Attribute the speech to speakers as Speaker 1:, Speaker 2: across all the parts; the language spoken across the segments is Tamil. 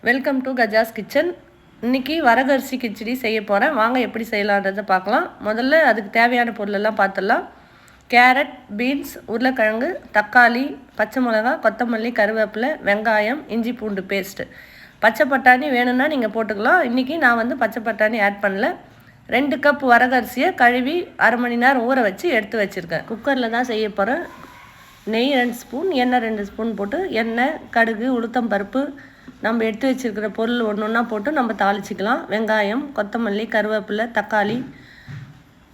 Speaker 1: Welcome to Gajas kitchen. இன்றைக்கி வரகரிசி கிச்சடி செய்ய போகிறேன். வாங்க எப்படி செய்யலான்றதை பார்க்கலாம். முதல்ல அதுக்கு தேவையான பொருளெல்லாம் பார்த்துடலாம். கேரட், பீன்ஸ், உருளைக்கிழங்கு, தக்காளி, பச்சை மிளகாய், கொத்தமல்லி, கருவேப்பிலை, வெங்காயம், இஞ்சி பூண்டு பேஸ்ட்டு. பச்சை பட்டாணி வேணும்னா நீங்கள் போட்டுக்கலாம். இன்றைக்கி நான் பச்சை பட்டாணி ஆட் பண்ணல. 2 கப் வரகரிசியை கழுவி அரை மணி நேரம் ஊற வச்சு எடுத்து வச்சுருக்கேன். குக்கரில் தான் செய்ய போகிறேன். நெய் 2 ஸ்பூன், எண்ணெய் 2 ஸ்பூன் போட்டு எண்ணெய், கடுகு, உளுத்தம் பருப்பு, நம்ம எடுத்து வச்சுருக்கிற பொருள் ஒன்று ஒன்றா போட்டு நம்ம தாளிச்சிக்கலாம். வெங்காயம், கொத்தமல்லி, கருவேப்பிலை, தக்காளி.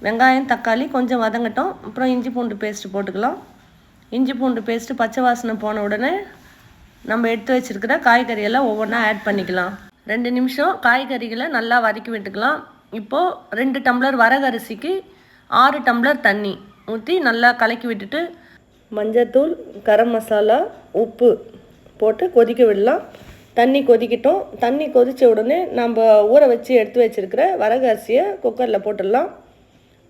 Speaker 1: வெங்காயம், தக்காளி கொஞ்சம் வதங்கட்டும். அப்புறம் இஞ்சி பூண்டு பேஸ்ட்டு போட்டுக்கலாம். இஞ்சி பூண்டு பேஸ்ட்டு பச்சை வாசனை போன உடனே நம்ம எடுத்து வச்சுருக்கிற காய்கறியெல்லாம் ஒவ்வொன்றா ஆட் பண்ணிக்கலாம். 2 நிமிஷம் காய்கறிகளை நல்லா வதக்கி விட்டுக்கலாம். இப்போது 2 டம்ளர் வரகரிசிக்கு 6 டம்ளர் தண்ணி ஊற்றி நல்லா கலக்கி விட்டுட்டு மஞ்சத்தூள், கரம் மசாலா, உப்பு போட்டு கொதிக்க விடலாம். தண்ணி கொதிக்கட்டும். தண்ணி கொதித்த உடனே நம்ம ஊற வச்சு எடுத்து வச்சுருக்கிற வரகரிசியை குக்கரில் போட்டுடலாம்.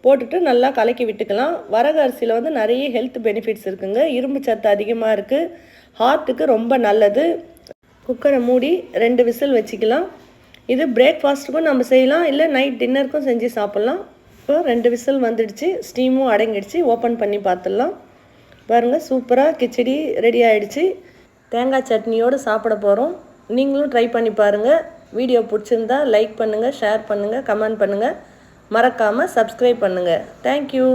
Speaker 1: போட்டுட்டு நல்லா கலக்கி விட்டுக்கலாம். வரகரிசியில் நிறைய ஹெல்த் பெனிஃபிட்ஸ் இருக்குங்க. இரும்பு சத்து அதிகமாக இருக்குது. ஹார்ட்டுக்கு ரொம்ப நல்லது. குக்கரை மூடி 2 விசில் வச்சுக்கலாம். இது பிரேக்ஃபாஸ்ட்டுக்கும் நம்ம செய்யலாம், இல்லை நைட் டின்னருக்கும் செஞ்சு சாப்பிட்லாம். இப்போ 2 விசில் வந்துடுச்சு. ஸ்டீமும் அடங்கிடுச்சு. ஓப்பன் பண்ணி பார்த்துடலாம். பாருங்கள், சூப்பராக கிச்சடி ரெடி ஆகிடுச்சு. தேங்காய் சட்னியோடு சாப்பிட போகிறோம். நீங்களும் ட்ரை பண்ணி பாருங்கள். வீடியோ பிடிச்சிருந்தா லைக் பண்ணுங்கள், ஷேர் பண்ணுங்கள், கமெண்ட் பண்ணுங்கள். மறக்காமல் சப்ஸ்கிரைப் பண்ணுங்கள். தேங்க்யூ.